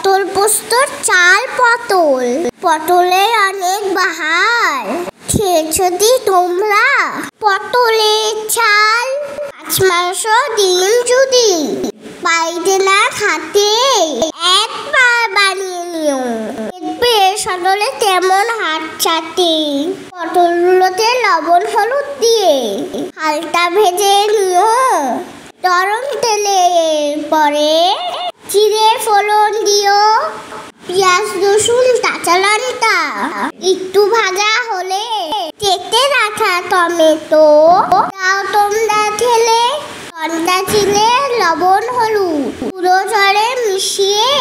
পটল পোস্তর চাল পটল, পটলের অনেক বাহার। খেয়েছো দি তোমরা পটলের চাল? মাছ মাংস ডিম যদি পাইতে না খাতে, একবার বানিয়ে নিও, দেখবে সটলে তেমন হাত চাটে। পটলগুলোতে লবণ হলুদ দিয়ে হালকা ভেজে নিও গরম তেলে। পরে জিরে ফোড়ন দিও, পেঁয়াজ রসুন কাঁচা লঙ্কা একটু ভাজা হলে কেটে রাখা টমেটো দাও তোমরা ঢেলে। লঙ্কা চিনে লবণ হলুদ পুরো জলে মিশিয়ে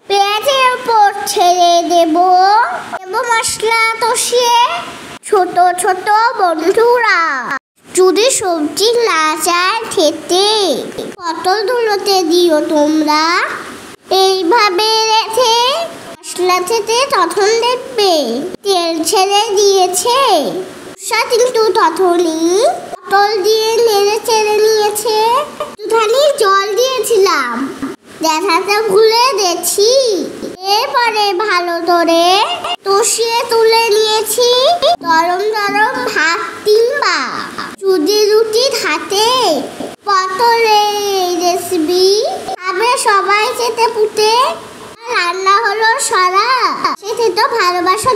পেঁয়াজের উপর ছেড়ে দেব মশলা কষিয়ে। ছোট ছোট বন্ধুরা যদি সবজি না চায় খেতে, পটলগুলোতে দিও তোমরা। এইভাবে রেখে মশলা থেকে তখন দেখবে তেল ছেড়ে দিয়েছে। কিন্তু তখনই পটল দিয়ে নেড়ে চেড়ে নিয়েছে। একটুখানি জল দিয়েছিলাম, দেখাতে ভুলে গেছি। এরপরে ভালো করে কষিয়ে তুলে নিয়েছি গরম গরম ভাত কিংবা যদি রুটির হাতে। পটলের রেসিপি খাবে সবাই খেতে পুটে। রান্না হলো সরা, সেটা তো ভালোবাসা।